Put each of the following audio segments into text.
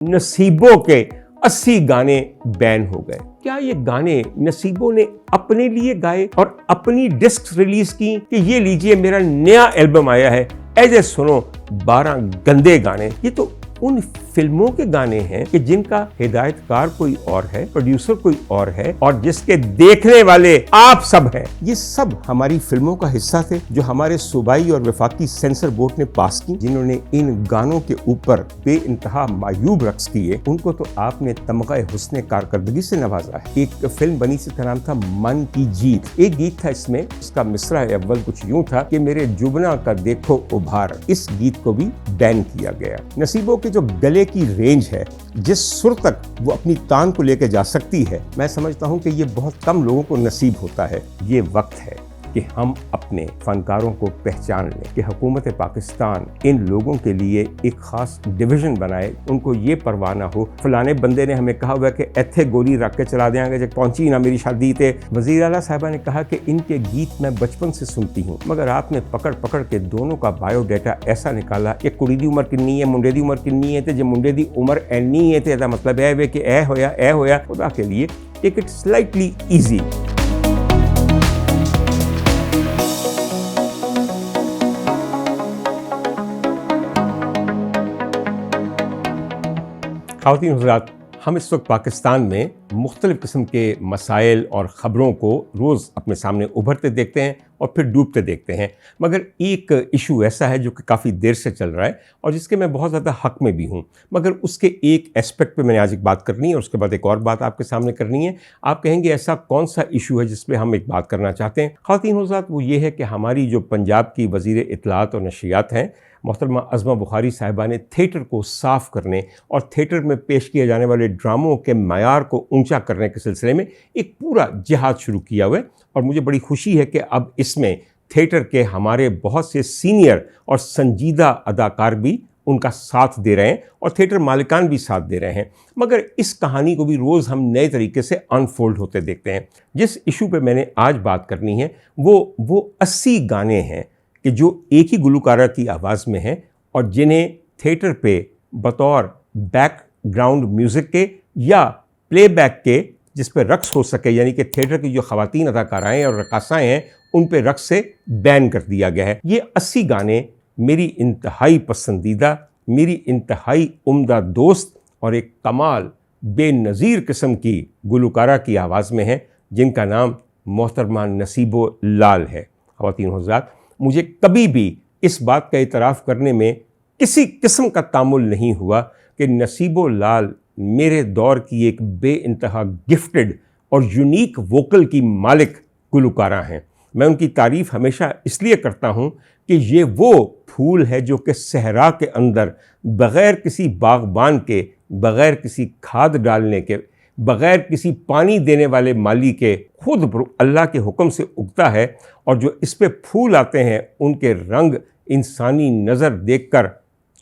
नसीबों के 80 गाने बैन हो गए। क्या ये गाने नसीबों ने अपने लिए गाए और अपनी डिस्क रिलीज की कि ये लीजिए मेरा नया एल्बम आया है, ऐसे सुनो 12 गंदे गाने? ये तो उन फिल्मों के गाने हैं कि जिनका हिदायतकार कोई और है, प्रोड्यूसर कोई और है और जिसके देखने वाले आप सब हैं। ये सब हमारी फिल्मों का हिस्सा थे जो हमारे सूबाई और वफाकी सेंसर बोर्ड ने पास की, जिन्होंने इन गानों के ऊपर बेइंतहा मायूब रक्स किए। उनको तो आपने तमग़े हुस्ने कारकर्दगी से नवाजा है। एक फिल्म बनी जिसका नाम था मन की जीत। एक गीत था इसमें, उसका मिसरा अव्वल कुछ यूं था कि मेरे जुबना का देखो उभार। इस गीत को भी बैन किया गया। नसीबों के जो गले की रेंज है, जिस सुर तक वो अपनी तान को लेकर जा सकती है, मैं समझता हूं कि ये बहुत कम लोगों को नसीब होता है। ये वक्त है कि हम अपने फनकारों को पहचान लें कि हुकूमत पाकिस्तान इन लोगों के लिए एक खास डिवीजन बनाए। उनको ये परवाह ना हो फलाने बंदे ने हमें कहा हुआ कि एथे गोली रख के चला देंगे जब पहुंची ना मेरी शादी थे। वज़ीर आला साहिबा ने कहा कि इनके गीत मैं बचपन से सुनती हूँ, मगर आपने पकड़ पकड़ के दोनों का बायोडाटा ऐसा निकाला कि कुड़ी दी उम्र किन्नी है, मुंडे दी उम्र किन्नी है, जो मुंडे दी उम्र एनी है तो मतलब है कि ए होया। खुदा के लिए टेक इट स्लाइटली ईजी। ख़वातीन हज़रात, हम इस वक्त पाकिस्तान में मुख्तलिफ़ किस्म के मसाइल और ख़बरों को रोज़ अपने सामने उभरते देखते हैं और फिर डूबते देखते हैं, मगर एक इशू ऐसा है जो कि काफ़ी देर से चल रहा है और जिसके मैं बहुत ज़्यादा हक़ में भी हूँ, मगर उसके एक एस्पेक्ट पे मैंने आज एक बात करनी है और उसके बाद एक और बात आपके सामने करनी है। आप कहेंगे ऐसा कौन सा इशू है जिस पर हम एक बात करना चाहते हैं? ख़वातीन हज़रात, वो ये है कि हमारी जो पंजाब की वज़ीर इत्तलात और नशियात हैं, मोहतरमा अज़मा बुखारी साहिबा ने थिएटर को साफ़ करने और थिएटर में पेश किए जाने वाले ड्रामों के मयार को ऊंचा करने के सिलसिले में एक पूरा जिहाद शुरू किया हुआ है और मुझे बड़ी खुशी है कि अब इसमें थिएटर के हमारे बहुत से सीनियर और संजीदा अदाकार भी उनका साथ दे रहे हैं और थिएटर मालिकान भी साथ दे रहे हैं। मगर इस कहानी को भी रोज़ हम नए तरीके से अनफोल्ड होते देखते हैं। जिस इशू पे मैंने आज बात करनी है वो 80 गाने हैं कि जो एक ही गुलकारा की आवाज़ में हैं और जिन्हें थिएटर पे बतौर बैकग्राउंड म्यूज़िक के या प्लेबैक के जिस पे रक्स हो सके, यानी कि थिएटर की जो ख़वातीन अदाकाराएँ और रक़ासाएँ हैं उन पे रक्स से बैन कर दिया गया है। ये 80 गाने मेरी इंतहाई पसंदीदा, मेरी इंतहाई उम्दा दोस्त और एक कमाल बेनज़ीर किस्म की गुलकारा की आवाज़ में है, जिनका नाम मोहतरमा नसीबो लाल है। ख़वातीन हज़रात, मुझे कभी भी इस बात का इतराफ़ करने में किसी किस्म का तामुल नहीं हुआ कि नसीबो लाल मेरे दौर की एक बेइंतहा गिफ्टेड और यूनिक वोकल की मालिक गुलकारा हैं। मैं उनकी तारीफ़ हमेशा इसलिए करता हूँ कि ये वो फूल है जो कि सहरा के अंदर बग़ैर किसी बाग़बान के, बग़ैर किसी खाद डालने के, बग़ैर किसी पानी देने वाले माली के खुद अल्लाह के हुक्म से उगता है और जो इस पे फूल आते हैं उनके रंग इंसानी नज़र देखकर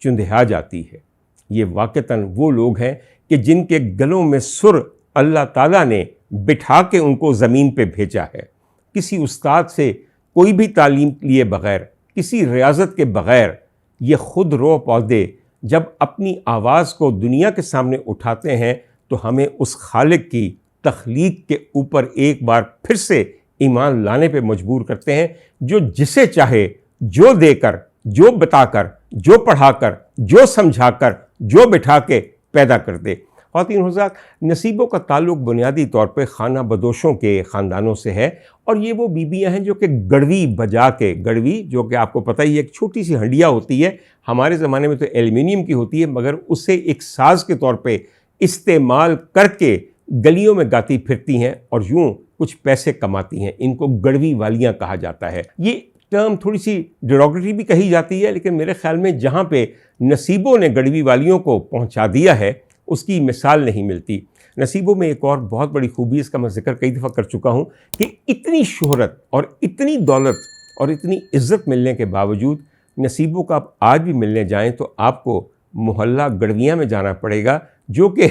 चुंधिया जाती है। ये वाक़तन वो लोग हैं कि जिनके गलों में सुर अल्लाह ताला ने बिठा के उनको ज़मीन पे भेजा है। किसी उस्ताद से कोई भी तालीम लिए बग़ैर, किसी रियाज़त के बग़ैर ये खुद रो पौधे जब अपनी आवाज़ को दुनिया के सामने उठाते हैं तो हमें उस खालिक की तख्लीक के ऊपर एक बार फिर से ईमान लाने पे मजबूर करते हैं, जो जिसे चाहे जो देकर, जो बताकर, जो पढ़ाकर, जो समझाकर, जो बिठा के पैदा कर दे। ख़वातीन हज़रात, नसीबों का ताल्लुक़ बुनियादी तौर पे खाना बदोशों के ख़ानदानों से है और ये वो बीबियाँ हैं जो कि गड़वी बजा के, गड़वी जो कि आपको पता ही एक छोटी सी हंडिया होती है, हमारे ज़माने में तो एल्युमिनियम की होती है, मगर उसे एक साज़ के तौर पे इस्तेमाल करके गलियों में गाती फिरती हैं और यूँ कुछ पैसे कमाती हैं। इनको गड़वी वालियाँ कहा जाता है। ये टर्म थोड़ी सी डेरोगेटरी भी कही जाती है, लेकिन मेरे ख़्याल में जहाँ पे नसीबों ने गड़वी वालियों को पहुँचा दिया है उसकी मिसाल नहीं मिलती। नसीबों में एक और बहुत बड़ी खूबी, इसका मैं ज़िक्र कई दफ़ा कर चुका हूँ कि इतनी शोहरत और इतनी दौलत और इतनी इज़्ज़त मिलने के बावजूद नसीबों का आप आज भी मिलने जाएँ तो आपको मोहल्ला गड़वियाँ में जाना पड़ेगा, जो कि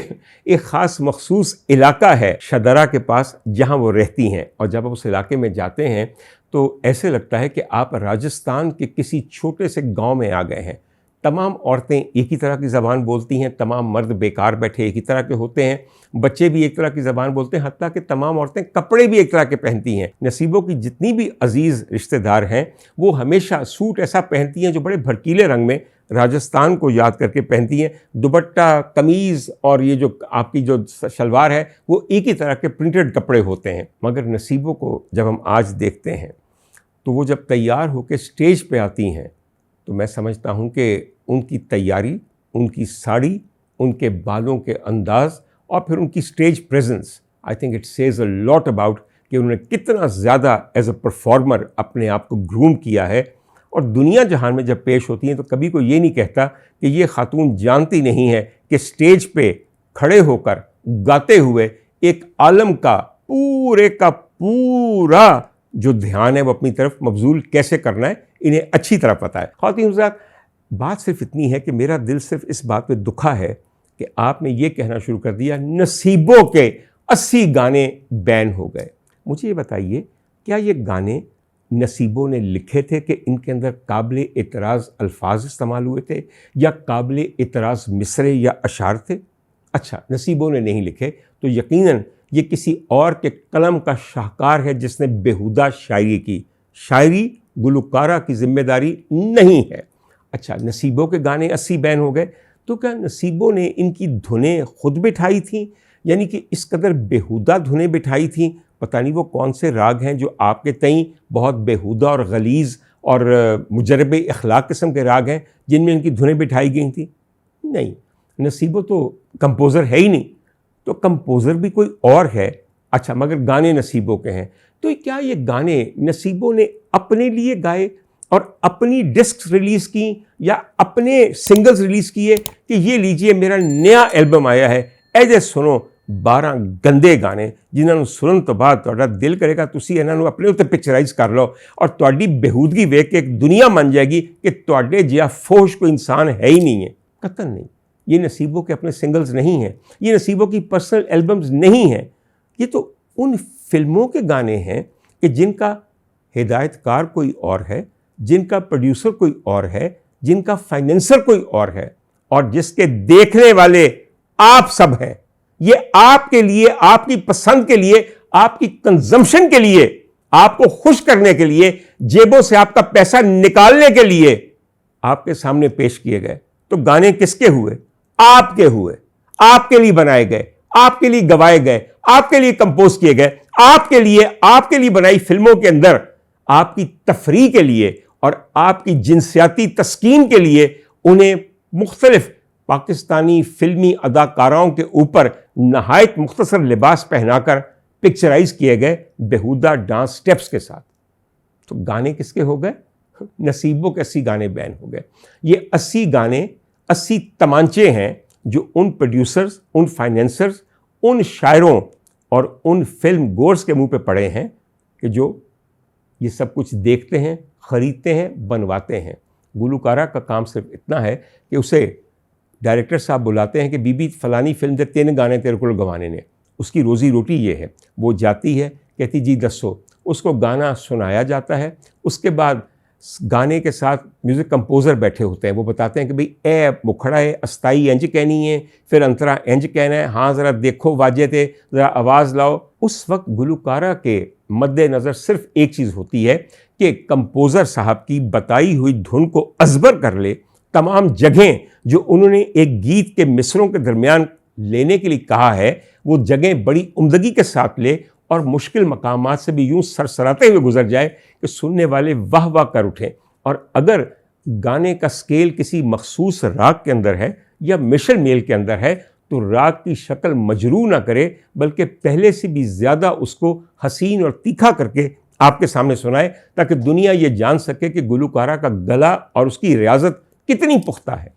एक ख़ास मखसूस इलाका है शदरा के पास जहाँ वो रहती हैं। और जब आप उस इलाके में जाते हैं तो ऐसे लगता है कि आप राजस्थान के किसी छोटे से गांव में आ गए हैं। तमाम औरतें एक ही तरह की ज़बान बोलती हैं, तमाम मर्द बेकार बैठे एक ही तरह के होते हैं, बच्चे भी एक तरह की ज़बान बोलते हैं, हत्ता कि तमाम औरतें कपड़े भी एक तरह के पहनती हैं। नसीबों की जितनी भी अजीज़ रिश्तेदार हैं वो हमेशा सूट ऐसा पहनती हैं जो बड़े भड़कीले रंग में राजस्थान को याद करके पहनती हैं। दुपट्टा, कमीज़ और ये जो आपकी जो शलवार है वो एक ही तरह के प्रिंटेड कपड़े होते हैं। मगर नसीबों को जब हम आज देखते हैं तो वो जब तैयार होकर स्टेज पे आती हैं तो मैं समझता हूँ कि उनकी तैयारी, उनकी साड़ी, उनके बालों के अंदाज़ और फिर उनकी stage presence, I think it says a lot about कि उन्होंने कितना ज़्यादा एज अ परफॉर्मर अपने आप को ग्रूम किया है। और दुनिया जहान में जब पेश होती हैं तो कभी कोई ये नहीं कहता कि ये खातून जानती नहीं है कि स्टेज पे खड़े होकर गाते हुए एक आलम का पूरा जो ध्यान है वो अपनी तरफ मबजूल कैसे करना है इन्हें अच्छी तरह पता है। ख़वातीन हज़रात, बात सिर्फ इतनी है कि मेरा दिल सिर्फ इस बात पे दुखा है कि आपने ये कहना शुरू कर दिया नसीबों के 80 गाने बैन हो गए। मुझे ये बताइए, क्या ये गाने नसीबों ने लिखे थे कि इनके अंदर काबिल एतराज़ अल्फाज इस्तेमाल हुए थे या काबिल एतराज़ मिसरे या अशार थे? अच्छा, नसीबों ने नहीं लिखे तो यकीनन ये किसी और के कलम का शाहकार है जिसने बेहुदा शायरी की। शायरी गुलकारा की जिम्मेदारी नहीं है। अच्छा, नसीबों के गाने 80 बैन हो गए तो क्या नसीबों ने इनकी धुनें खुद बिठाई थी? यानी कि इस कदर बेहुदा धुनें बिठाई थी, पता नहीं वो कौन से राग हैं जो आपके तईं बहुत बेहुदा और गलीज़ और मुजरब अखलाक किस्म के राग हैं जिनमें इनकी धुनें बिठाई गई थी? नहीं, नसीबों तो कंपोज़र है ही नहीं, तो कंपोज़र भी कोई और है। अच्छा, मगर गाने नसीबों के हैं, तो क्या ये गाने नसीबों ने अपने लिए गाए और अपनी डिस्क रिलीज़ की या अपने सिंगल्स रिलीज़ किए कि ये लीजिए मेरा नया एल्बम आया है, ऐसे सुनो 12 गंदे गाने जिन्होंने सुनन तो बाद तुहाडा दिल करेगा तुसी इन्हां नूं अपने उत्ते पिक्चराइज कर लो और तुहाडी बेहूदगी वेख के एक दुनिया मन जाएगी कि तुहाडे जिहा फोश कोई इंसान है ही नहीं है। कतन नहीं, ये नसीबों के अपने सिंगल्स नहीं हैं, ये नसीबों की पर्सनल एल्बम्स नहीं हैं, ये तो उन फिल्मों के गाने हैं कि जिनका हिदायतकार कोई और है, जिनका प्रोड्यूसर कोई और है, जिनका फाइनेंसर कोई और है और जिसके देखने वाले आप सब हैं। ये आपके लिए, आपकी पसंद के लिए, आपकी कंजम्पशन के लिए, आपको खुश करने के लिए, जेबों से आपका पैसा निकालने के लिए आपके सामने पेश किए गए। तो गाने किसके हुए? आपके हुए, आपके लिए बनाए गए, आपके लिए गवाए गए, आपके लिए कंपोज किए गए, आपके लिए बनाई फिल्मों के अंदर आपकी तफरीह के लिए और आपकी जिनसियाती तस्कीन के लिए उन्हें मुख्तलिफ पाकिस्तानी फिल्मी अदाकाराओं के ऊपर नहायत मुख्तसर लिबास पहनाकर पिक्चराइज किए गए बेहुदा डांस स्टेप्स के साथ। तो गाने किसके हो गए? नसीबों के 80 गाने बैन हो गए। ये 80 गाने 80 तमांचे हैं जो उन प्रोड्यूसर्स, उन फाइनेंसर्स, उन शायरों और उन फिल्म गोर्स के मुंह पे पड़े हैं कि जो ये सब कुछ देखते हैं, ख़रीदते हैं, बनवाते हैं। गुलकारा का काम सिर्फ इतना है कि उसे डायरेक्टर साहब बुलाते हैं कि बीबी फ़लानी फिल्म दे 3 गाने तेरे को गवाने ने। उसकी रोज़ी रोटी ये है, वो जाती है, कहती जी दसो, उसको गाना सुनाया जाता है। उसके बाद गाने के साथ म्यूज़िक कंपोज़र बैठे होते हैं, वो बताते हैं कि भाई ए मुखड़ा है, अस्ताई इंज कहनी है, फिर अंतरा इंज कहना है, हाँ ज़रा देखो वाजे थे, ज़रा आवाज़ लाओ। उस वक्त गुलकारा के मद्देनज़र सिर्फ एक चीज़ होती है कि कंपोज़र साहब की बताई हुई धुन को अज़बर कर ले, तमाम जगहें जो उन्होंने एक गीत के मिसरों के दरमियान लेने के लिए कहा है वो जगहें बड़ी उम्दगी के साथ ले और मुश्किल मकामात से भी यूँ सरसराते हुए गुजर जाए कि सुनने वाले वाह वाह कर उठें। और अगर गाने का स्केल किसी मखसूस राग के अंदर है या मिशल मेल के अंदर है तो राग की शक्ल मजरू ना करे बल्कि पहले से भी ज़्यादा उसको हसीन और तीखा करके आपके सामने सुनाए ताकि दुनिया ये जान सके कि गुलकारा का गला और उसकी रियाजत कितनी पुख्ता है।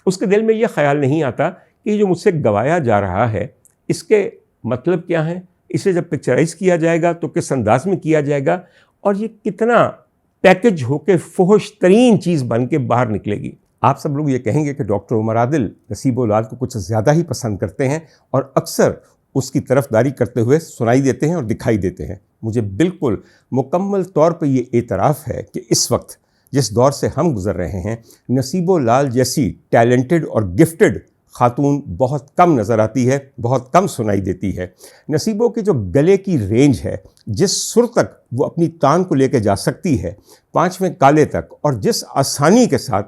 उसके दिल में यह ख्याल नहीं आता कि जो मुझसे गवाया जा रहा है इसके मतलब क्या है, इसे जब पिक्चराइज किया जाएगा तो किस अंदाज में किया जाएगा और ये कितना पैकेज होकर फहश तरीन चीज़ बन के बाहर निकलेगी। आप सब लोग ये कहेंगे कि डॉक्टर उमर आदिल नसीब औलाद को कुछ ज़्यादा ही पसंद करते हैं और अक्सर उसकी तरफदारी करते हुए सुनाई देते हैं और दिखाई देते हैं। मुझे बिल्कुल मुकम्मल तौर पर ये एतराफ़ है कि इस वक्त जिस दौर से हम गुजर रहे हैं, नसीबो लाल जैसी टैलेंटेड और गिफ्टेड खातून बहुत कम नज़र आती है, बहुत कम सुनाई देती है। नसीबो के जो गले की रेंज है, जिस सुर तक वो अपनी तान को लेकर जा सकती है, पाँचवें काले तक, और जिस आसानी के साथ,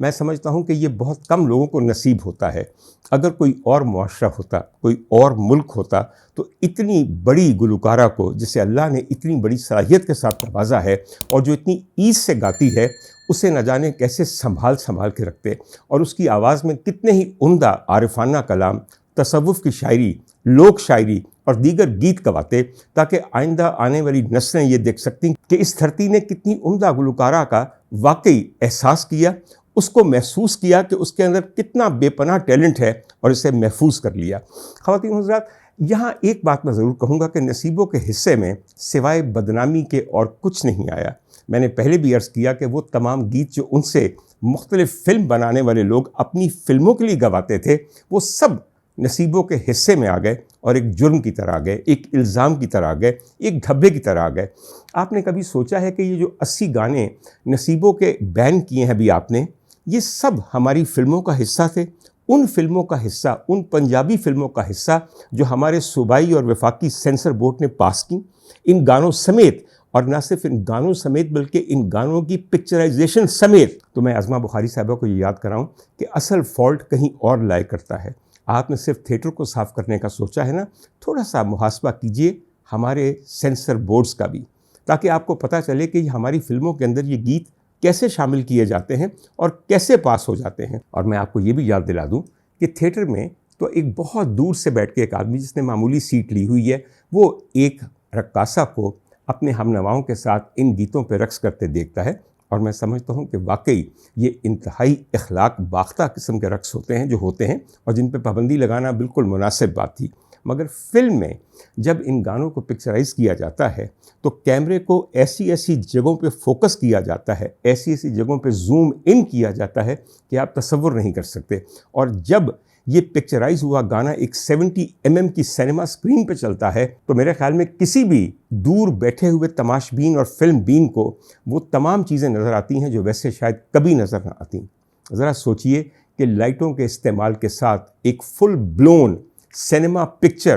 मैं समझता हूँ कि ये बहुत कम लोगों को नसीब होता है। अगर कोई और मुआशरा होता, कोई और मुल्क होता, तो इतनी बड़ी गुलकारा को, जिसे अल्लाह ने इतनी बड़ी सलाहियत के साथ नवाजा है और जो इतनी ईज़ से गाती है, उसे न जाने कैसे संभाल के रखते, और उसकी आवाज़ में कितने ही उम्दा आरिफाना कलाम, तसव्वुफ़ की शायरी, लोक शायरी और दीगर गीत गवाते, ताकि आइंदा आने वाली नस्लें ये देख सकती कि इस धरती ने कितनी उम्दा गुलकारा का वाकई एहसास किया, उसको महसूस किया कि उसके अंदर कितना बेपनाह टैलेंट है, और इसे महफूज कर लिया। ख़वातीन हज़रात, यहाँ एक बात मैं ज़रूर कहूँगा कि नसीबों के हिस्से में सिवाय बदनामी के और कुछ नहीं आया। मैंने पहले भी अर्ज़ किया कि वो तमाम गीत जो उनसे मुख्तलिफ़ फ़िल्म बनाने वाले लोग अपनी फ़िल्मों के लिए गवाते थे, वो सब नसीबों के हिस्से में आ गए और एक जुर्म की तरह आ गए, एक इल्ज़ाम की तरह आ गए, एक धब्बे की तरह आ गए। आपने कभी सोचा है कि ये जो 80 गाने नसीबों के बैन किए हैं अभी आपने, ये सब हमारी फ़िल्मों का हिस्सा थे? उन फिल्मों का हिस्सा, उन पंजाबी फ़िल्मों का हिस्सा जो हमारे सूबाई और वफाकी सेंसर बोर्ड ने पास की, इन गानों समेत, और न सिर्फ इन गानों समेत बल्कि इन गानों की पिक्चराइजेशन समेत। तो मैं अज़मा बुखारी साहिबा को ये याद कराऊं कि असल फॉल्ट कहीं और लाया करता है। आपने सिर्फ थिएटर को साफ़ करने का सोचा है ना, थोड़ा सा मुहासबा कीजिए हमारे सेंसर बोर्ड्स का भी, ताकि आपको पता चले कि हमारी फ़िल्मों के अंदर ये गीत कैसे शामिल किए जाते हैं और कैसे पास हो जाते हैं। और मैं आपको ये भी याद दिला दूं कि थिएटर में तो एक बहुत दूर से बैठ के एक आदमी जिसने मामूली सीट ली हुई है, वो एक रक्कासा को अपने हमनवाओं के साथ इन गीतों पर रक्स करते देखता है, और मैं समझता हूँ कि वाकई ये इंतहाई अखलाक बाख्ता किस्म के रक्स होते हैं जो होते हैं, और जिन पर पाबंदी लगाना बिल्कुल मुनासिब बात थी। मगर फिल्म में जब इन गानों को पिक्चराइज किया जाता है तो कैमरे को ऐसी ऐसी जगहों पे फोकस किया जाता है, ऐसी ऐसी जगहों पे जूम इन किया जाता है कि आप तसव्वुर नहीं कर सकते। और जब ये पिक्चराइज हुआ गाना एक 70 mm की सिनेमा स्क्रीन पे चलता है, तो मेरे ख्याल में किसी भी दूर बैठे हुए तमाशबीन और फिल्म बीन को वो तमाम चीज़ें नज़र आती हैं जो वैसे शायद कभी नज़र ना आती। ज़रा सोचिए कि लाइटों के इस्तेमाल के साथ एक फुल ब्लोन सिनेमा पिक्चर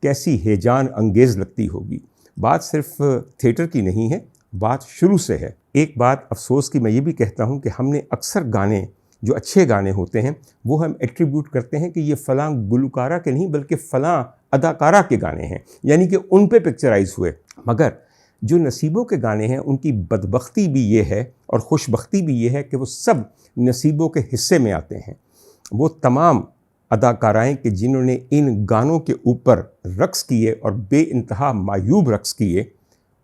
कैसी हेजान अंगेज़ लगती होगी। बात सिर्फ थिएटर की नहीं है, बात शुरू से है। एक बात अफसोस की मैं ये भी कहता हूँ कि हमने अक्सर गाने, जो अच्छे गाने होते हैं, वो हम एट्रीब्यूट करते हैं कि ये फ़लाँ गुलकारा के नहीं बल्कि फ़लाँ अदाकारा के गाने हैं, यानी कि उन पे पिक्चराइज हुए। मगर जो नसीबों के गाने हैं, उनकी बदबख्ती भी ये है और खुशबख्ती भी ये है कि वो सब नसीबों के हिस्से में आते हैं। वो तमाम अदाकाराएँ कि जिन्होंने इन गानों के ऊपर रक्स किए और बेइंतहा मायूब रक्स किए,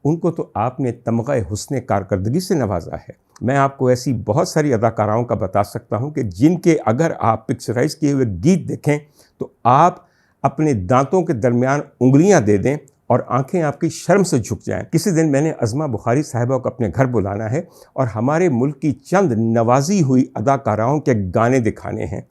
उनको तो आपने तमग़े हुस्न कारकर्दगी से नवाजा है। मैं आपको ऐसी बहुत सारी अदाकाराओं का बता सकता हूं कि जिनके अगर आप पिक्चराइज किए हुए गीत देखें तो आप अपने दांतों के दरमियान उंगलियां दे दें और आंखें आपकी शर्म से झुक जाएं। किसी दिन मैंने अज़मा बुखारी साहिबा को अपने घर बुलाना है और हमारे मुल्क की चंद नवाजी हुई अदाकाराओं के गाने दिखाने हैं।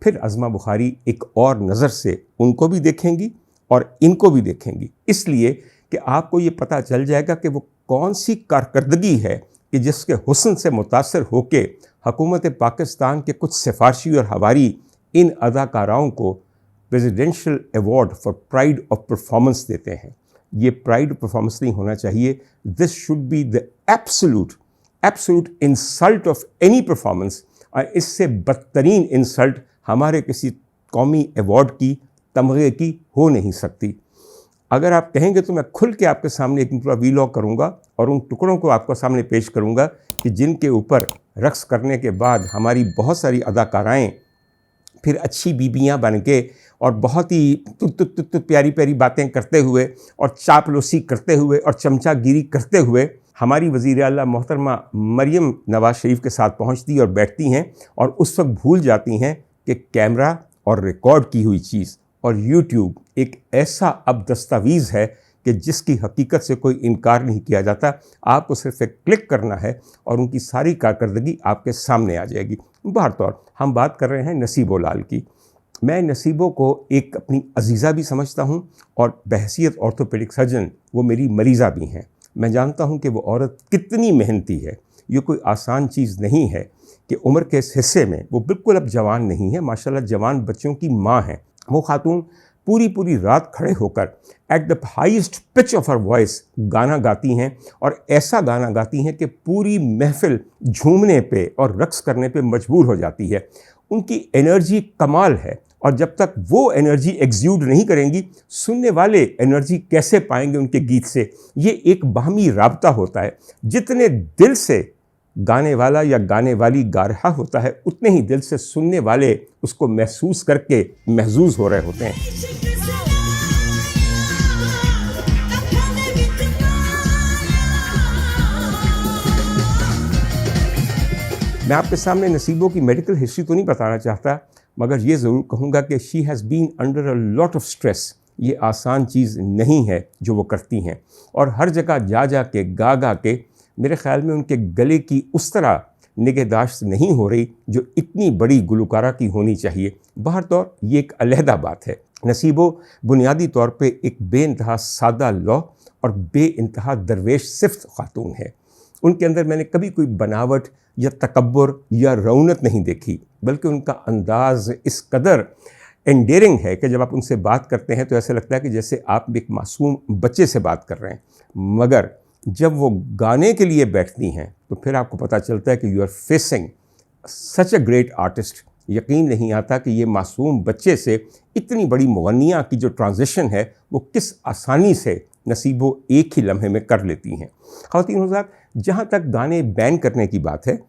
फिर अज़मा बुखारी एक और नज़र से उनको भी देखेंगी और इनको भी देखेंगी, इसलिए कि आपको ये पता चल जाएगा कि वो कौन सी कारकर्दगी है कि जिसके हुस्न से मुतासर होके हुकूमत पाकिस्तान के कुछ सिफारशी और हवारी इन अदाकाराओं को presidential award for pride of performance देते हैं। ये प्राइड ऑफ परफॉर्मेंस नहीं होना चाहिए, this should be the absolute insult of any performance. और इससे बदतरीन इंसल्ट हमारे किसी कौमी अवार्ड की, तमगे की हो नहीं सकती। अगर आप कहेंगे तो मैं खुल के आपके सामने एक पूरा वीलॉग करूंगा और उन टुकड़ों को आपको सामने पेश करूंगा कि जिनके ऊपर रक्स करने के बाद हमारी बहुत सारी अदाकाराएं फिर अच्छी बीबियां बन के और बहुत ही तुत प्यारी प्यारी बातें करते हुए और चापलूसी करते हुए और चमचागिरी करते हुए हमारी वज़ीर आला मोहतरमा मरियम नवाज शरीफ के साथ पहुंचती और बैठती हैं, और उस वक्त भूल जाती हैं कि कैमरा और रिकॉर्ड की हुई चीज़ और यूट्यूब एक ऐसा अब दस्तावीज़ है कि जिसकी हकीकत से कोई इनकार नहीं किया जाता। आपको सिर्फ एक क्लिक करना है और उनकी सारी कारकर्दगी आपके सामने आ जाएगी। बहरतौर हम बात कर रहे हैं नसीबो लाल की। मैं नसीबो को एक अपनी अजीज़ा भी समझता हूँ और बहैसियत ऑर्थोपेडिक सर्जन वो मेरी मरीज़ा भी हैं। मैं जानता हूँ कि वो औरत कितनी मेहनती है, ये कोई आसान चीज़ नहीं है कि उम्र के इस हिस्से में, वो बिल्कुल अब जवान नहीं है, माशाल्लाह जवान बच्चों की माँ हैं, वो खातून पूरी पूरी रात खड़े होकर at the highest pitch of her voice गाना गाती हैं, और ऐसा गाना गाती हैं कि पूरी महफिल झूमने पे और रक्स करने पे मजबूर हो जाती है। उनकी एनर्जी कमाल है, और जब तक वो एनर्जी एग्ज्यूड नहीं करेंगी, सुनने वाले एनर्जी कैसे पाएंगे उनके गीत से। ये एक बाहमी राबता होता है। जितने दिल से गाने वाला या गाने वाली गा रहा होता है, उतने ही दिल से सुनने वाले उसको महसूस करके महजूज हो रहे होते हैं। मैं आपके सामने नसीबों की मेडिकल हिस्ट्री तो नहीं बताना चाहता, मगर ये ज़रूर कहूँगा कि she has been under a lot of stress. ये आसान चीज़ नहीं है जो वो करती हैं, और हर जगह जा जा के गा गा के मेरे ख़्याल में उनके गले की उस तरह निगहदाश्त नहीं हो रही जो इतनी बड़ी गुलकारा की होनी चाहिए। बहरतौर ये एक अलहदा बात है। नसीबो बुनियादी तौर पे एक बेइंतहा सादा लौ और बेइंतहा दरवेश सिफ्त खातून है। उनके अंदर मैंने कभी कोई बनावट या तकब्बुर या रौनक नहीं देखी, बल्कि उनका अंदाज़ इस कदर एंडेयरिंग है कि जब आप उनसे बात करते हैं तो ऐसा लगता है कि जैसे आप एक मासूम बच्चे से बात कर रहे हैं। मगर जब वो गाने के लिए बैठती हैं तो फिर आपको पता चलता है कि you are facing such a great artist. यकीन नहीं आता कि ये मासूम बच्चे से इतनी बड़ी मुगन्निया की जो ट्रांजिशन है वो किस आसानी से नसीबो एक ही लम्हे में कर लेती हैं। ख़वातीन हज़रात, जहाँ तक गाने बैन करने की बात है,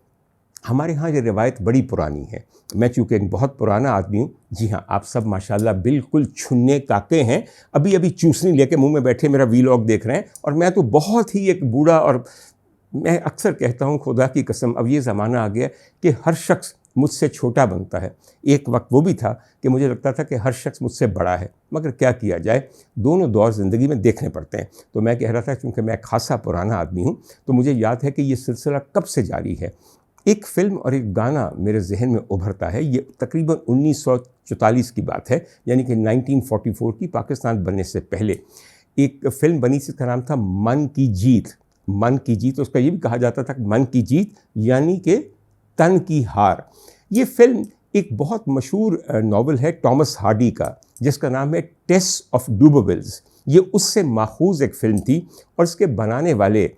हमारे यहाँ ये रिवायत बड़ी पुरानी है। मैं चूँकि एक बहुत पुराना आदमी हूँ। जी हाँ, आप सब माशाल्लाह बिल्कुल छुन्ने काके हैं, अभी अभी चूसनी लेके मुंह में बैठे मेरा वीलॉग देख रहे हैं, और मैं तो बहुत ही एक बूढ़ा, और मैं अक्सर कहता हूँ खुदा की कसम अब ये ज़माना आ गया कि हर शख्स मुझसे छोटा बनता है। एक वक्त वो भी था कि मुझे लगता था कि हर शख्स मुझसे बड़ा है, मगर क्या किया जाए, दोनों दौर ज़िंदगी में देखने पड़ते हैं। तो मैं कह रहा था, क्योंकि मैं खासा पुराना आदमी हूँ, तो मुझे याद है कि ये सिलसिला कब से जारी है। एक फ़िल्म और एक गाना मेरे जहन में उभरता है। ये तकरीबन 1944 की बात है, यानी कि 1944 की, पाकिस्तान बनने से पहले एक फ़िल्म बनी जिसका नाम था मन की जीत। मन की जीत, उसका ये भी कहा जाता था मन की जीत यानी कि तन की हार। ये फ़िल्म एक बहुत मशहूर नावल है टॉमस हार्डी का, जिसका नाम है टेस ऑफ डूबोविल्स। ये उससे माखूज एक फ़िल्म थी, और इसके बनाने वाले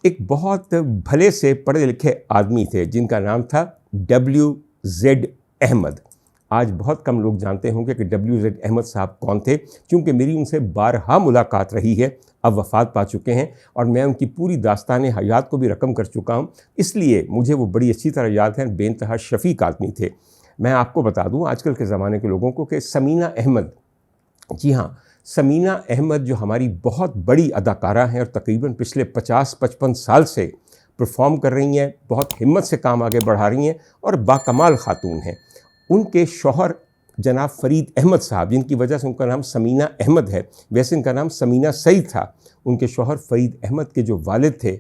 एक बहुत भले से पढ़े लिखे आदमी थे जिनका नाम था WZ अहमद। आज बहुत कम लोग जानते होंगे कि WZ अहमद साहब कौन थे, क्योंकि मेरी उनसे बारहा मुलाकात रही है। अब वफ़ात पा चुके हैं, और मैं उनकी पूरी दास्तान हयात को भी रकम कर चुका हूँ, इसलिए मुझे वो बड़ी अच्छी तरह याद है। बेइंतहा शफ़ीक आदमी थे। मैं आपको बता दूँ आजकल के ज़माने के लोगों को कि समीना अहमद, जी हाँ, समीना अहमद जो हमारी बहुत बड़ी अदाकारा हैं और तकरीबन पिछले 50-55 साल से परफॉर्म कर रही हैं, बहुत हिम्मत से काम आगे बढ़ा रही हैं और बाकमाल खातून हैं। उनके शौहर जनाब फरीद अहमद साहब, जिनकी वजह से उनका नाम समीना अहमद है, वैसे इनका नाम समीना सईद था। उनके शौहर फरीद अहमद के जो वालिद थे,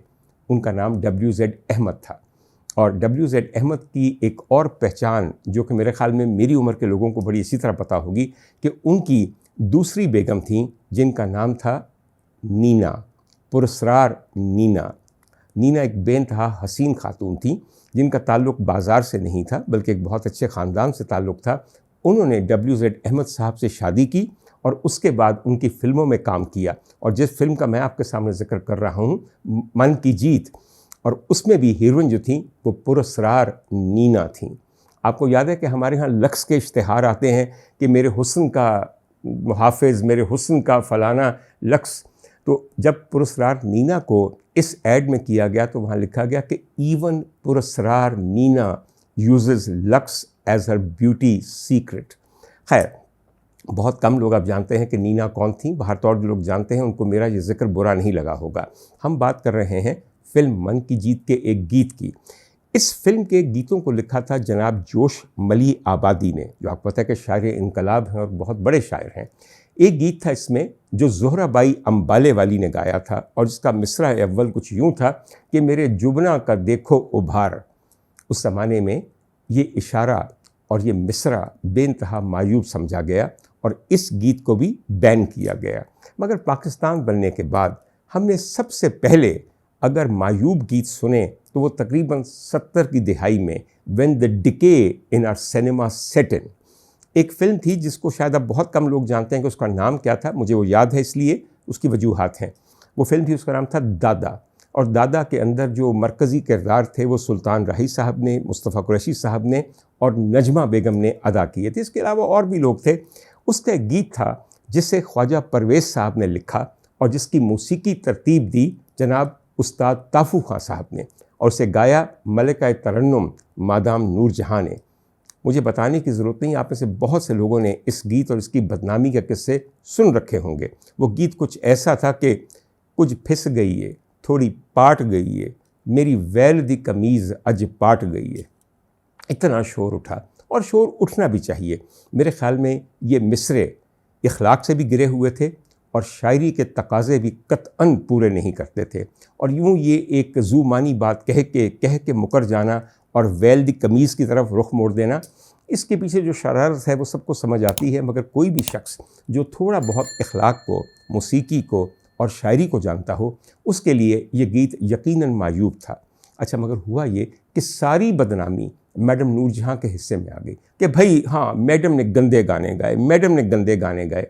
उनका नाम WZ अहमद था। और WZ अहमद की एक और पहचान जो कि मेरे ख़्याल में मेरी उम्र के लोगों को बड़ी अच्छी तरह पता होगी कि उनकी दूसरी बेगम थी जिनका नाम था नीना, पुरस्रार नीना। नीना एक बेइंतहा हसीन खातून थी जिनका ताल्लुक़ बाज़ार से नहीं था, बल्कि एक बहुत अच्छे ख़ानदान से ताल्लुक़ था। उन्होंने WZ अहमद साहब से शादी की और उसके बाद उनकी फ़िल्मों में काम किया, और जिस फिल्म का मैं आपके सामने ज़िक्र कर रहा हूँ, मन की जीत, और उसमें भी हीरोइन जो थी वो पुरस्रार नीना थी। आपको याद है कि हमारे यहाँ लक्स के इश्तिहार आते हैं कि मेरे हुस्न का मुहाफ़िज़, मेरे हुस्न का फ़लाना लक्स। तो जब पुरस्रार नीना को इस ऐड में किया गया तो वहाँ लिखा गया कि इवन पुरस्रार Neena uses Lux as her beauty secret. खैर, बहुत कम लोग अब जानते हैं कि नीना कौन थी। बाहर तौर जो लोग जानते हैं उनको मेरा ये जिक्र बुरा नहीं लगा होगा। हम बात कर रहे हैं फ़िल्म मन की जीत के एक गीत की। इस फिल्म के गीतों को लिखा था जनाब जोश मली आबादी ने, जो आपको पता है कि शायर इनकलाब हैं और बहुत बड़े शायर हैं। एक गीत था इसमें जो ज़ोहराबाई अम्बाले वाली ने गाया था, और जिसका मिसरा अव्वल कुछ यूँ था कि मेरे जुबना का देखो उभार। उस ज़माने में ये इशारा और ये मिसरा बेइंतहा मायूब समझा गया और इस गीत को भी बैन किया गया। मगर पाकिस्तान बनने के बाद हमने सबसे पहले अगर मायूब गीत सुने तो वो तकरीबन 70 की दिहाई में when the decay in our cinema set in, एक फ़िल्म थी जिसको शायद अब बहुत कम लोग जानते हैं कि उसका नाम क्या था, मुझे वो याद है इसलिए उसकी वजूहात हैं। वो फ़िल्म थी, उसका नाम था दादा, और दादा के अंदर जो मरकज़ी किरदार थे वो सुल्तान राही साहब ने, मुस्तफ़ा कुरैशी साहब ने और नजमा बेगम ने अदा किए थे। इसके अलावा और भी लोग थे। उसका एक गीत था जिसे ख्वाजा परवेज़ साहब ने लिखा और जिसकी मौसीकी तरतीब दी जनाब उस्ताद ताफ़ू खां साहब ने, और उसे गाया मलिका तरन्नुम मादाम नूरजहाँ ने। मुझे बताने की ज़रूरत नहीं, आप में से बहुत से लोगों ने इस गीत और इसकी बदनामी के किस्से सुन रखे होंगे। वो गीत कुछ ऐसा था कि कुछ फिस गई है, थोड़ी पाट गई है, मेरी वैल दी कमीज़ अज पाट गई है। इतना शोर उठा, और शोर उठना भी चाहिए। मेरे ख़्याल में ये मिसरे इखलाक से भी गिरे हुए थे और शायरी के तकाज़े भी कतअन पूरे नहीं करते थे। और यूँ ये एक ज़ुमानी बात कह के मुकर जाना और वैल दी कमीज़ की तरफ रुख मोड़ देना, इसके पीछे जो शरारत है वो सबको समझ आती है। मगर कोई भी शख्स जो थोड़ा बहुत इखलाक को, मौसीकी को और शायरी को जानता हो, उसके लिए ये गीत यकीनन मायूब था। अच्छा, मगर हुआ ये कि सारी बदनामी मैडम नूरजहाँ के हिस्से में आ गई कि भाई हाँ, मैडम ने गंदे गाने गाए, मैडम ने गंदे गाने गाए।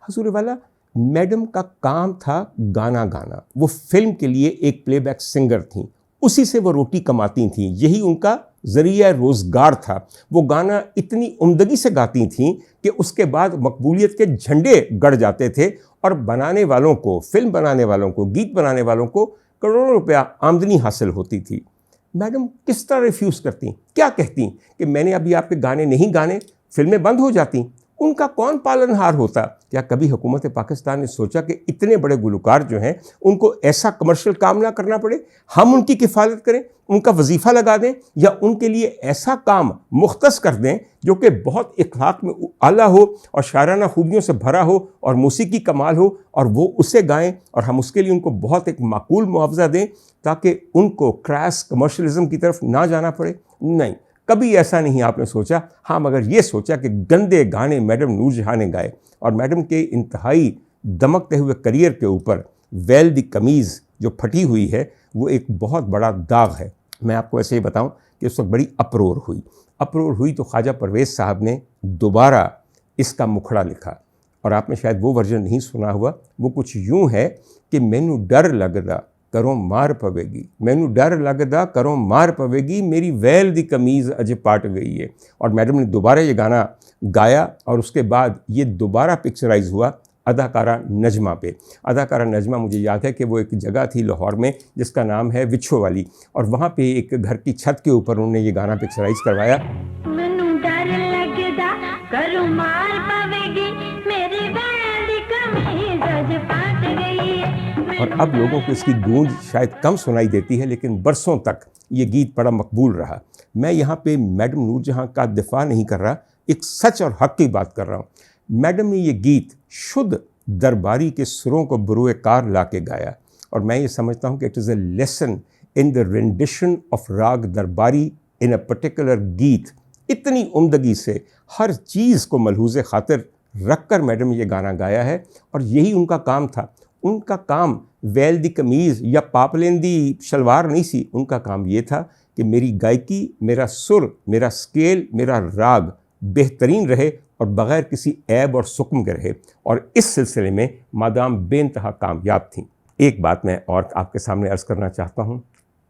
हजूर वाला, मैडम का काम था गाना गाना। वो फिल्म के लिए एक प्लेबैक सिंगर थी, उसी से वो रोटी कमाती थीं, यही उनका ज़रिया रोज़गार था। वो गाना इतनी उम्दगी से गाती थीं कि उसके बाद मकबूलियत के झंडे गड़ जाते थे और बनाने वालों को, फिल्म बनाने वालों को, गीत बनाने वालों को करोड़ों रुपया आमदनी हासिल होती थी। मैडम किस तरह रिफ्यूज़ करती, क्या कहती कि मैंने अभी आपके गाने नहीं गाने, फिल्में बंद हो जाती। उनका कौन पालनहार होता? क्या कभी हुकूमत पाकिस्तान ने सोचा कि इतने बड़े गुलकार जो हैं उनको ऐसा कमर्शियल काम ना करना पड़े, हम उनकी किफ़ालत करें, उनका वजीफ़ा लगा दें, या उनके लिए ऐसा काम मुख्तस कर दें जो कि बहुत इखलाक में आला हो और शायराना खूबियों से भरा हो और मौसीकी कमाल हो, और वो उसे गाएं और हम उसके लिए उनको बहुत एक माकूल मुआवजा दें ताकि उनको क्रैश कमर्शलिज्म की तरफ ना जाना पड़े? नहीं, कभी ऐसा नहीं आपने सोचा। हाँ, मगर ये सोचा कि गंदे गाने मैडम नूरजहाँ ने गाए, और मैडम के इंतहाई दमकते हुए करियर के ऊपर वैल दी कमीज़ जो फटी हुई है वो एक बहुत बड़ा दाग है। मैं आपको ऐसे ही बताऊं कि उस वक्त बड़ी अप्रोर हुई तो ख्वाजा परवेज़ साहब ने दोबारा इसका मुखड़ा लिखा, और आपने शायद वो वर्जन नहीं सुना हुआ। वो कुछ यूँ है कि मैनू डर लगदा करों मार पवेगी, मैनू डर लगदा करों मार पवेगी, मेरी वैल दी कमीज़ अज पाट गई है। और मैडम ने दोबारा ये गाना गाया, और उसके बाद ये दोबारा पिक्चराइज़ हुआ अदाकारा नजमा पे। अदाकारा नजमा, मुझे याद है कि वो एक जगह थी लाहौर में जिसका नाम है विच्छो वाली, और वहाँ पे एक घर की छत के ऊपर उन्होंने ये गाना पिक्चराइज़ करवाया। मैनू डर लगदा करों मार पवेगी, मेरी वैल दी कमीज़ अज पाट गई है। और अब लोगों को इसकी गूंज शायद कम सुनाई देती है, लेकिन बरसों तक ये गीत बड़ा मकबूल रहा। मैं यहाँ पे मैडम नूरजहाँ का दिफा नहीं कर रहा, एक सच और हक़ की बात कर रहा हूँ। मैडम ने ये गीत शुद्ध दरबारी के सुरों को बुरुए कार ला के गाया, और मैं ये समझता हूँ कि it is a lesson in the rendition of राग दरबारी इन अ पर्टिकुलर गीत। इतनी उम्दगी से हर चीज़ को मलहूज़े खातिर रख कर मैडम ये गाना गाया है, और यही उनका काम था। उनका काम वैल दी कमीज़ या पापलेंदी शलवार नहीं सी, उनका काम ये था कि मेरी गायकी, मेरा सुर, मेरा स्केल, मेरा राग बेहतरीन रहे और बग़ैर किसी ऐब और सुकम के रहे, और इस सिलसिले में मादाम बेइंतहा कामयाब थीं। एक बात मैं और आपके सामने अर्ज़ करना चाहता हूँ,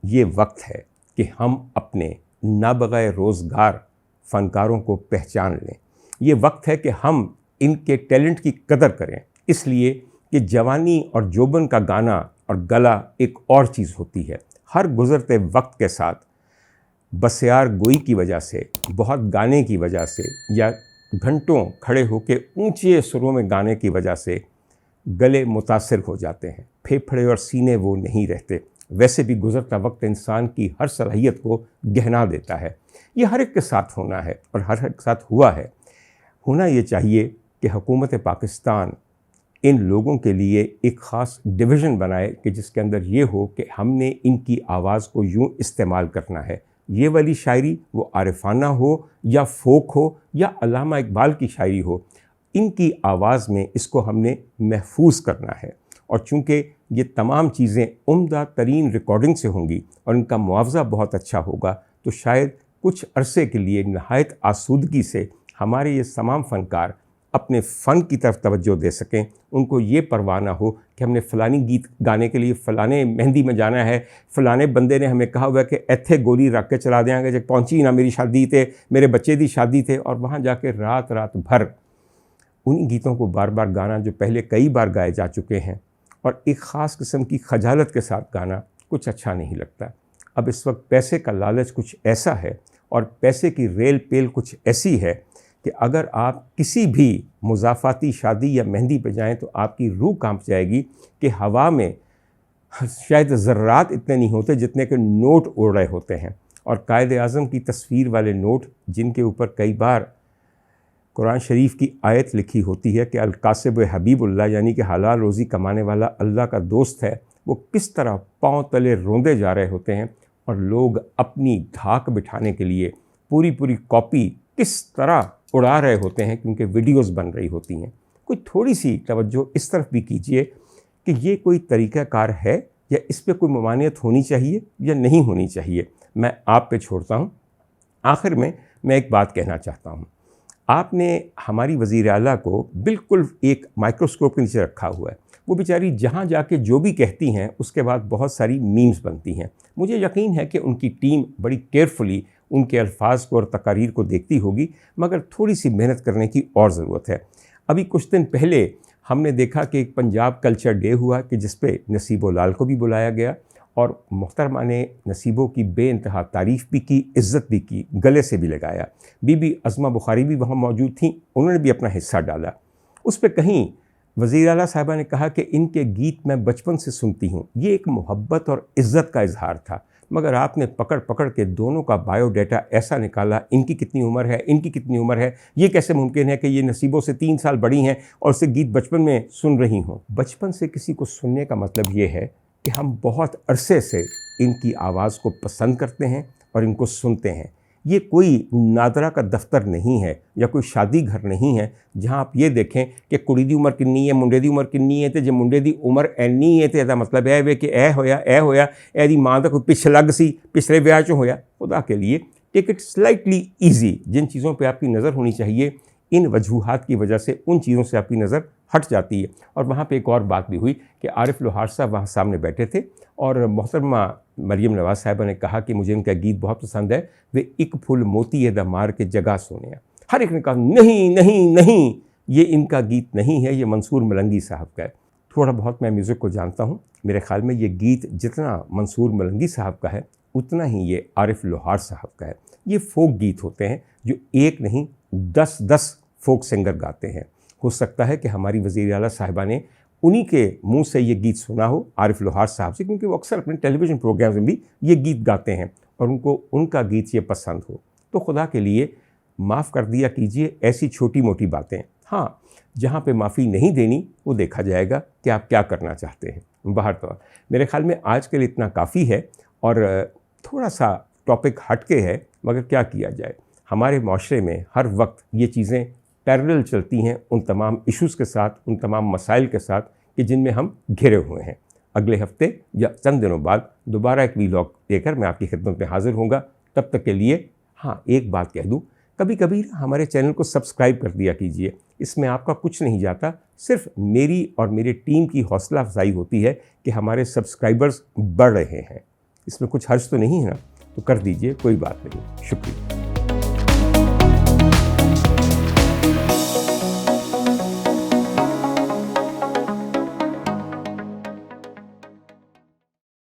ये वक्त है कि हम अपने नाबग़ाए रोज़गार फ़नकारों को पहचान लें। ये वक्त है कि हम इनके टैलेंट की कदर करें, इसलिए कि जवानी और जोबन का गाना और गला एक और चीज़ होती है। हर गुज़रते वक्त के साथ बसियार गोई की वजह से, बहुत गाने की वजह से, या घंटों खड़े होकर ऊंचे सुरों में गाने की वजह से गले मुतासिर हो जाते हैं, फेफड़े और सीने वो नहीं रहते। वैसे भी गुज़रता वक्त इंसान की हर सलाहियत को गहना देता है। ये हर एक के साथ होना है और हर एक के साथ हुआ है। होना ये चाहिए कि हुकूमत पाकिस्तान इन लोगों के लिए एक ख़ास डिवीज़न बनाए कि जिसके अंदर ये हो कि हमने इनकी आवाज़ को यूँ इस्तेमाल करना है। ये वाली शायरी वो आरिफाना हो या फ़ोक हो या अल्लामा इकबाल की शायरी हो, इनकी आवाज़ में इसको हमने महफूज करना है। और चूँकि ये तमाम चीज़ें उम्दा तरीन रिकॉर्डिंग से होंगी और इनका मुआवजा बहुत अच्छा होगा, तो शायद कुछ अरसे के लिए नहायत आसूदगी से हमारे ये तमाम फ़नकार अपने फ़न की तरफ तवज्जो दे सकें। उनको ये परवाह ना हो कि हमने फ़लानी गीत गाने के लिए फ़लाने मेहंदी में जाना है, फ़लाने बंदे ने हमें कहा हुआ है कि एथे गोली रख के चला देंगे, जब पहुँची ना मेरी शादी थे, मेरे बच्चे दी शादी थे, और वहाँ जाके रात रात भर उन्हीं गीतों को बार बार गाना जो पहले कई बार गाए जा चुके हैं, और एक ख़ास किस्म की खजालत के साथ गाना कुछ अच्छा नहीं लगता। अब इस वक्त पैसे का लालच कुछ ऐसा है और पैसे की रेल पेल कुछ ऐसी है कि अगर आप किसी भी मुज़ाफ़ाती शादी या मेहंदी पे जाएं तो आपकी रूह कांप जाएगी कि हवा में शायद ज़र्रात इतने नहीं होते जितने के नोट उड़ रहे होते हैं, और कायद-ए-आज़म की तस्वीर वाले नोट जिनके ऊपर कई बार कुरान शरीफ की आयत लिखी होती है कि अल-कासिब हबीबुल्लाह, यानी कि हलाल रोज़ी कमाने वाला अल्लाह का दोस्त है, वो किस तरह पाँव तले रोंदे जा रहे होते हैं, और लोग अपनी धाक बिठाने के लिए पूरी पूरी कॉपी किस तरह उड़ा रहे होते हैं क्योंकि वीडियोस बन रही होती हैं। कोई थोड़ी सी तवज्जो इस तरफ भी कीजिए कि ये कोई तरीक़ाकार है या इस पे कोई ममानियत होनी चाहिए या नहीं होनी चाहिए। मैं आप पे छोड़ता हूँ। आखिर में मैं एक बात कहना चाहता हूँ। आपने हमारी वज़ीर आला को बिल्कुल एक माइक्रोस्कोप के नीचे रखा हुआ है। वो बेचारी जहाँ जाके जो भी कहती हैं उसके बाद बहुत सारी मीम्स बनती हैं। मुझे यकीन है कि उनकी टीम बड़ी केयरफुली उनके अल्फाज को और तकारीर को देखती होगी, मगर थोड़ी सी मेहनत करने की और ज़रूरत है। अभी कुछ दिन पहले हमने देखा कि एक पंजाब कल्चर डे हुआ कि जिस पे नसीबो लाल को भी बुलाया गया, और मोहतरमा ने नसीबो की बेइंतहा तारीफ़ भी की, इज़्ज़त भी की, गले से भी लगाया। बीबी अज़मा बुखारी भी वहाँ मौजूद थीं, उन्होंने भी अपना हिस्सा डाला। उस पर कहीं वज़ीर आला साहिबा ने कहा कि इनके गीत मैं बचपन से सुनती हूँ। ये एक मोहब्बत और इज़्ज़त का इजहार था, मगर आपने पकड़ पकड़ के दोनों का बायोडाटा ऐसा निकाला, इनकी कितनी उम्र है, इनकी कितनी उम्र है, ये कैसे मुमकिन है कि ये नसीबों से 3 साल बड़ी हैं और उसे गीत बचपन में सुन रही हों। बचपन से किसी को सुनने का मतलब ये है कि हम बहुत अरसे से इनकी आवाज़ को पसंद करते हैं और इनको सुनते हैं। ये कोई नादरा का दफ्तर नहीं है या कोई शादी घर नहीं है जहाँ आप ये देखें कि कुड़ी दी उम्र किन्नी है, मुंडे दी उम्र किन्नी है, तो जो मुंडे दी उम्र एनी है तो यदा मतलब है वे कि ए होया एदी माँ का कोई पिछ लग सी, पिछले ब्याह चो होया। खुदा के लिए टेक इट स्लाइटली ईजी। जिन चीज़ों पर आपकी नज़र होनी चाहिए, इन वजूहात की वजह से उन चीज़ों से आपकी नज़र हट जाती है। और वहाँ पे एक और बात भी हुई कि आरिफ लोहार साहब वहाँ सामने बैठे थे और मोहतरमा मरियम नवाज़ साहिबा ने कहा कि मुझे इनका गीत बहुत पसंद है, वे एक फुल मोती है द मार के जगह सोने। हर एक ने कहा नहीं नहीं नहीं, ये इनका गीत नहीं है, ये मंसूर मलंगी साहब का है। थोड़ा बहुत मैं म्यूज़िक को जानता हूँ, मेरे ख़्याल में ये गीत जितना मंसूर मलंगी साहब का है उतना ही ये आरिफ लोहार साहब का है। ये फोक गीत होते हैं जो एक नहीं 10 फोक सिंगर गाते हैं। हो सकता है कि हमारी वज़ीर आला साहिबा ने उन्हीं के मुंह से ये गीत सुना हो आरिफ लोहार साहब से, क्योंकि वो अक्सर अपने टेलीविज़न प्रोग्राम्स में भी ये गीत गाते हैं और उनको उनका गीत ये पसंद हो। तो खुदा के लिए माफ़ कर दिया कीजिए ऐसी छोटी मोटी बातें। हाँ, जहाँ पे माफ़ी नहीं देनी वो देखा जाएगा कि आप क्या करना चाहते हैं। बाहर तो मेरे ख़्याल में आज के लिए इतना काफ़ी है और थोड़ा सा टॉपिक हटके है, मगर क्या किया जाए, हमारे माशरे में हर वक्त ये चीज़ें पैरेलल चलती हैं उन तमाम इश्यूज़ के साथ, उन तमाम मसाइल के साथ कि जिनमें हम घिरे हुए हैं। अगले हफ्ते या चंद दिनों बाद दोबारा एक वीलॉग लेकर मैं आपकी खिदमत में हाज़िर होऊंगा। तब तक के लिए हाँ, एक बात कह दूँ, कभी कभी हमारे चैनल को सब्सक्राइब कर दिया कीजिए। इसमें आपका कुछ नहीं जाता, सिर्फ मेरी और मेरी टीम की हौसला अफजाई होती है कि हमारे सब्सक्राइबर्स बढ़ रहे हैं। इसमें कुछ हर्ज तो नहीं है ना, तो कर दीजिए, कोई बात नहीं। शुक्रिया।